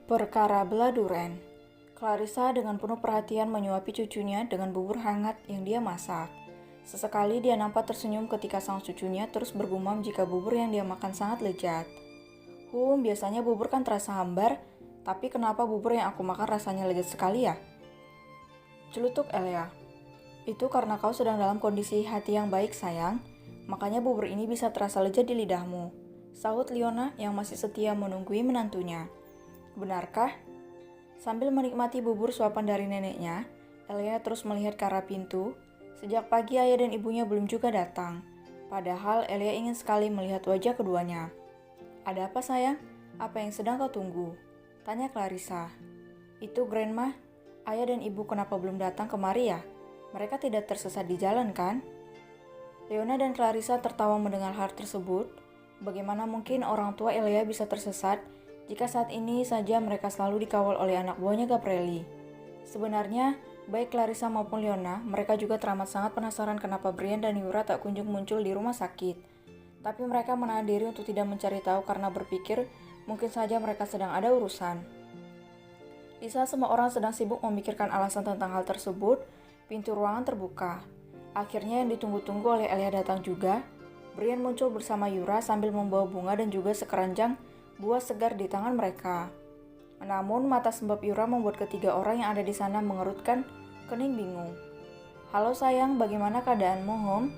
Perkara Beladuren. Clarissa dengan penuh perhatian menyuapi cucunya dengan bubur hangat yang dia masak. Sesekali dia nampak tersenyum ketika sang cucunya terus bergumam jika bubur yang dia makan sangat lezat. Biasanya bubur kan terasa hambar, tapi kenapa bubur yang aku makan rasanya lezat sekali ya? Celutuk Elia. Itu karena kau sedang dalam kondisi hati yang baik sayang, makanya bubur ini bisa terasa lezat di lidahmu. Sahut Leona yang masih setia menunggui menantunya. Benarkah? Sambil menikmati bubur suapan dari neneknya, Elia terus melihat ke arah pintu. Sejak pagi ayah dan ibunya belum juga datang. Padahal Elia ingin sekali melihat wajah keduanya. Ada apa sayang? Apa yang sedang kau tunggu? Tanya Clarissa. Itu Grandma, ayah dan ibu kenapa belum datang kemari ya? Mereka tidak tersesat di jalan kan? Leona dan Clarissa tertawa mendengar hal tersebut. Bagaimana mungkin orang tua Elia bisa tersesat jika saat ini saja mereka selalu dikawal oleh anak buahnya Gabrieli. Sebenarnya, baik Clarissa maupun Leona, mereka juga teramat sangat penasaran kenapa Brian dan Yura tak kunjung muncul di rumah sakit. Tapi mereka menahan diri untuk tidak mencari tahu karena berpikir mungkin saja mereka sedang ada urusan. Di saat semua orang sedang sibuk memikirkan alasan tentang hal tersebut, pintu ruangan terbuka. Akhirnya yang ditunggu-tunggu oleh Elia datang juga. Brian muncul bersama Yura sambil membawa bunga dan juga sekeranjang buah segar di tangan mereka. Namun mata sembab Yura membuat ketiga orang yang ada di sana mengerutkan kening bingung. Halo sayang, bagaimana keadaanmu, Hom?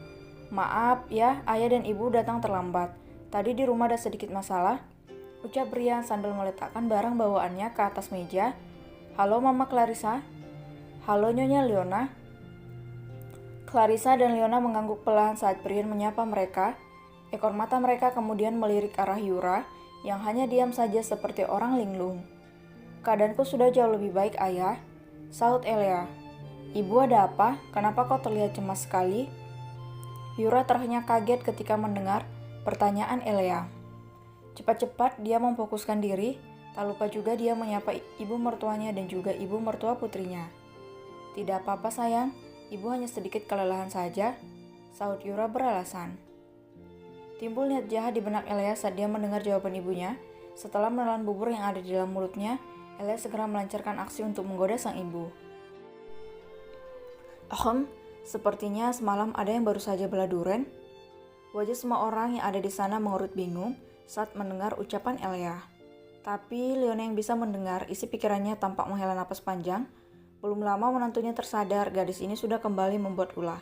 Maaf ya, ayah dan ibu datang terlambat. Tadi di rumah ada sedikit masalah, ucap Brian sambil meletakkan barang bawaannya ke atas meja. Halo Mama Clarissa. Halo Nyonya Leona. Clarissa dan Leona mengangguk pelan saat Brian menyapa mereka. Ekor mata mereka kemudian melirik arah Yura yang hanya diam saja seperti orang linglung. Keadaanku sudah jauh lebih baik, ayah, sahut Elia. Ibu ada apa? Kenapa kau terlihat cemas sekali? Yura terhenyak kaget ketika mendengar pertanyaan Elia. Cepat-cepat dia memfokuskan diri, tak lupa juga dia menyapa ibu mertuanya dan juga ibu mertua putrinya. Tidak apa-apa sayang, ibu hanya sedikit kelelahan saja, sahut Yura beralasan. Timbul niat jahat di benak Elia saat dia mendengar jawaban ibunya. Setelah menelan bubur yang ada di dalam mulutnya, Elia segera melancarkan aksi untuk menggoda sang ibu. Sepertinya semalam ada yang baru saja beladuren. Wajah semua orang yang ada di sana mengerut bingung saat mendengar ucapan Elia. Tapi Leona yang bisa mendengar isi pikirannya tampak menghela napas panjang. Belum lama menantunya tersadar gadis ini sudah kembali membuat ulah.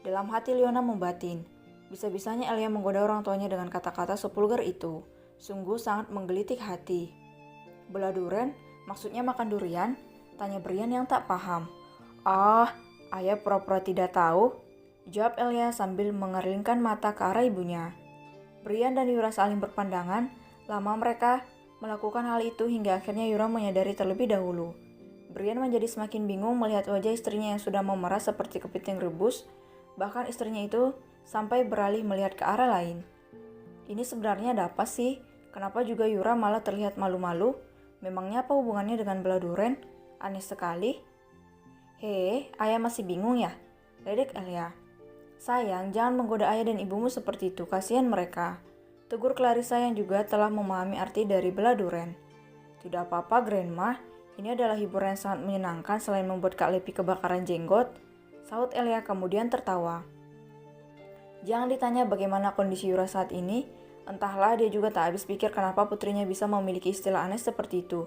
Dalam hati Leona membatin. Bisa-bisanya Elia menggoda orang tuanya dengan kata-kata sepulgar itu. Sungguh sangat menggelitik hati. Beladuren, maksudnya makan durian? Tanya Brian yang tak paham. Ayah pura-pura tidak tahu. Jawab Elia sambil mengerlingkan mata ke arah ibunya. Brian dan Yura saling berpandangan. Lama mereka melakukan hal itu hingga akhirnya Yura menyadari terlebih dahulu. Brian menjadi semakin bingung melihat wajah istrinya yang sudah memerah seperti kepiting rebus. Bahkan istrinya itu sampai beralih melihat ke arah lain. Ini sebenarnya ada apa sih? Kenapa juga Yura malah terlihat malu-malu? Memangnya apa hubungannya dengan beladuren? Aneh sekali. Ayah masih bingung ya? Ledek Elia. Sayang, jangan menggoda ayah dan ibumu seperti itu, kasihan mereka. Tegur Clarissa yang juga telah memahami arti dari beladuren. Tidak apa-apa, Grandma. Ini adalah hiburan yang sangat menyenangkan selain membuat Kak Lepi kebakaran jenggot. Sahut Elia kemudian tertawa. Jangan ditanya bagaimana kondisi Yura saat ini. Entahlah, dia juga tak habis pikir kenapa putrinya bisa memiliki istilah aneh seperti itu.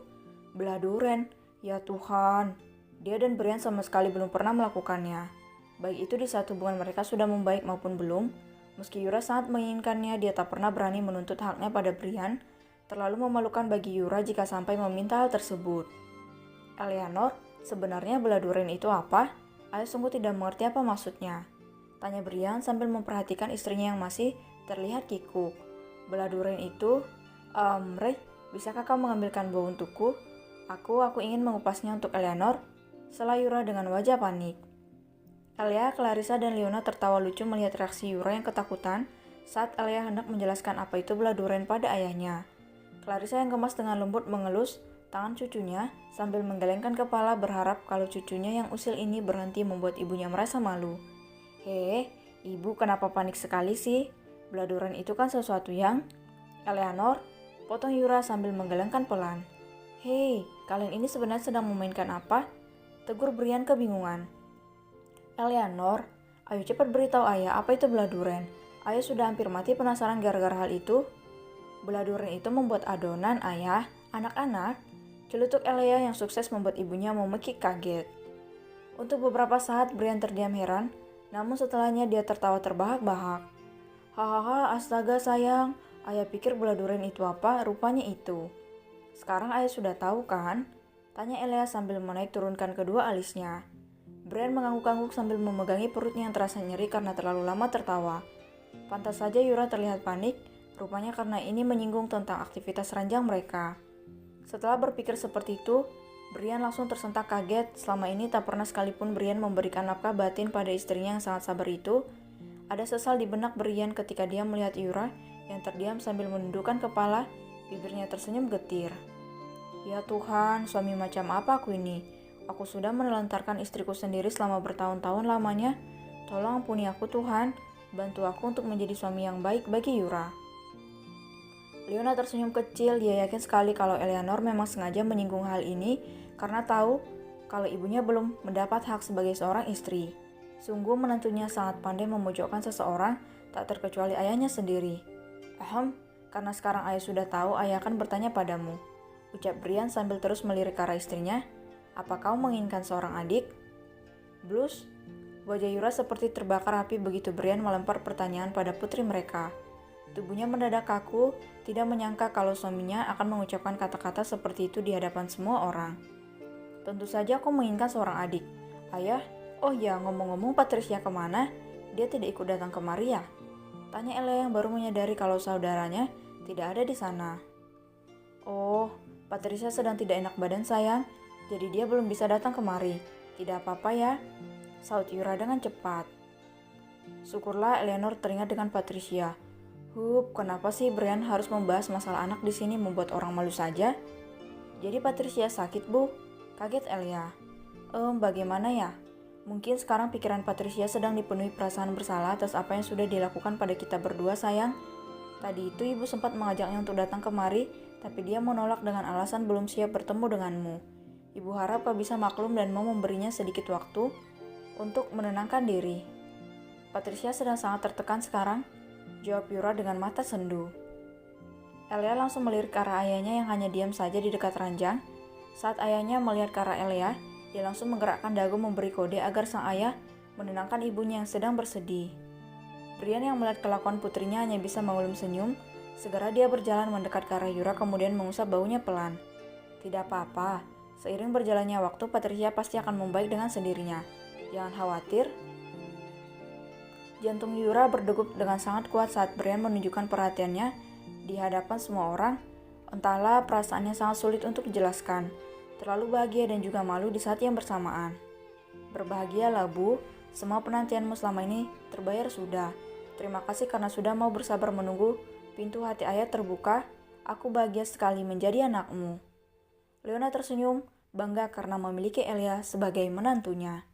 Beladuren, ya Tuhan. Dia dan Brian sama sekali belum pernah melakukannya. Baik itu di saat hubungan mereka sudah membaik maupun belum. Meski Yura sangat menginginkannya, dia tak pernah berani menuntut haknya pada Brian. Terlalu memalukan bagi Yura jika sampai meminta hal tersebut. Eleanor, sebenarnya beladuren itu apa? Ayah sungguh tidak mengerti apa maksudnya. Tanya Brian sambil memperhatikan istrinya yang masih terlihat kikuk. Beladuren itu, Ray, bisakah kau mengambilkan buah untukku? Aku ingin mengupasnya untuk Eleanor. Sela Yura dengan wajah panik. Elia, Clarissa, dan Leona tertawa lucu melihat reaksi Yura yang ketakutan saat Elia hendak menjelaskan apa itu beladuren pada ayahnya. Clarissa yang gemas dengan lembut mengelus tangan cucunya sambil menggelengkan kepala berharap kalau cucunya yang usil ini berhenti membuat ibunya merasa malu. Ibu kenapa panik sekali sih? Beladuren itu kan sesuatu yang... Eleanor, potong Yura sambil menggelengkan pelan. Hei, kalian ini sebenarnya sedang memainkan apa? Tegur Brian kebingungan. Eleanor, ayo cepat beritahu ayah apa itu belah duren. Ayah sudah hampir mati penasaran gara-gara hal itu. Belah duren itu membuat adonan, ayah. Anak-anak, celutuk Elea yang sukses membuat ibunya memekik kaget. Untuk beberapa saat Brian terdiam heran, namun setelahnya dia tertawa terbahak-bahak. Hahaha, astaga sayang, ayah pikir belah duren itu apa, rupanya itu. Sekarang ayah sudah tahu kan? Tanya Elea sambil menaik turunkan kedua alisnya. Brian mengangguk-angguk sambil memegangi perutnya yang terasa nyeri karena terlalu lama tertawa. Pantas saja Yura terlihat panik, rupanya karena ini menyinggung tentang aktivitas ranjang mereka. Setelah berpikir seperti itu, Brian langsung tersentak kaget. Selama ini tak pernah sekalipun Brian memberikan nafkah batin pada istrinya yang sangat sabar itu. Ada sesal di benak Brian ketika dia melihat Yura yang terdiam sambil menundukkan kepala, bibirnya tersenyum getir. Ya Tuhan, suami macam apa aku ini? Aku sudah menelantarkan istriku sendiri selama bertahun-tahun lamanya. Tolong ampuni aku Tuhan, bantu aku untuk menjadi suami yang baik bagi Yura. Leona tersenyum kecil, dia yakin sekali kalau Eleanor memang sengaja menyinggung hal ini karena tahu kalau ibunya belum mendapat hak sebagai seorang istri. Sungguh menantunya sangat pandai memojokkan seseorang, tak terkecuali ayahnya sendiri. Karena sekarang ayah sudah tahu, ayah akan bertanya padamu, ucap Brian sambil terus melirik ke arah istrinya. Apa kau menginginkan seorang adik? Blues, wajah Yura seperti terbakar api begitu Brian melempar pertanyaan pada putri mereka. Tubuhnya mendadak kaku, tidak menyangka kalau suaminya akan mengucapkan kata-kata seperti itu di hadapan semua orang. Tentu saja aku menginginkan seorang adik. Ayah, oh ya ngomong-ngomong Patricia kemana? Dia tidak ikut datang kemari ya? Tanya Elea yang baru menyadari kalau saudaranya tidak ada di sana. Oh, Patricia sedang tidak enak badan sayang, jadi dia belum bisa datang kemari. Tidak apa-apa ya, saut Yura dengan cepat. Syukurlah Eleanor teringat dengan Patricia. Kenapa sih Brian harus membahas masalah anak di sini membuat orang malu saja? Jadi Patricia sakit, Bu? Kaget Elia. Bagaimana ya? Mungkin sekarang pikiran Patricia sedang dipenuhi perasaan bersalah atas apa yang sudah dilakukan pada kita berdua, sayang. Tadi itu ibu sempat mengajaknya untuk datang kemari, tapi dia menolak dengan alasan belum siap bertemu denganmu. Ibu harap kau bisa maklum dan mau memberinya sedikit waktu untuk menenangkan diri. Patricia sedang sangat tertekan sekarang, jawab Yura dengan mata sendu. Elea langsung melirik ke arah ayahnya yang hanya diam saja di dekat ranjang. Saat ayahnya melihat ke arah Elea, dia langsung menggerakkan dagu memberi kode agar sang ayah menenangkan ibunya yang sedang bersedih. Brian yang melihat kelakuan putrinya hanya bisa mengelum senyum. Segera dia berjalan mendekat ke arah Yura kemudian mengusap baunya pelan. Tidak apa-apa, seiring berjalannya waktu Patricia pasti akan membaik dengan sendirinya. Jangan khawatir. Jantung Yura berdegup dengan sangat kuat saat Brian menunjukkan perhatiannya di hadapan semua orang. Entahlah, perasaannya sangat sulit untuk dijelaskan. Terlalu bahagia dan juga malu di saat yang bersamaan. Berbahagialah, Bu. Semua penantianmu selama ini terbayar sudah. Terima kasih karena sudah mau bersabar menunggu. Pintu hati ayah terbuka. Aku bahagia sekali menjadi anakmu. Leona tersenyum, bangga karena memiliki Elea sebagai menantunya.